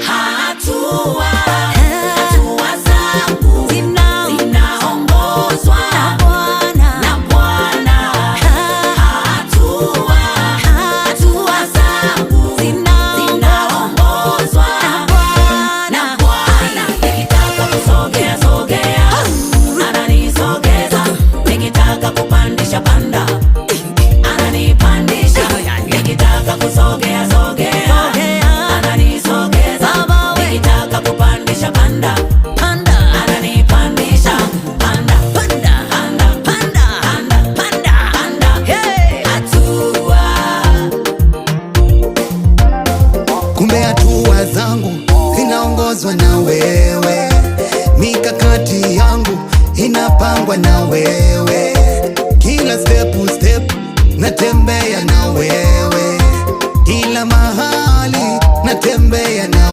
hatua zangu zinaongozwa na Bwana. Hatua zangu zinaongozwa na Bwana. Nikitaka kusogea ananisogeza, nikitaka kupandisha panda ananipandisha, nikitaka kusogea ananisogeza, nikitaka kupandisha panda ananipandisha. Panda, hatua. Kumbe hatua zangu zinaongozwa na wewe, mikakati yangu inapangwa na wewe, kila step natembea na wewe, kila mahali natembea na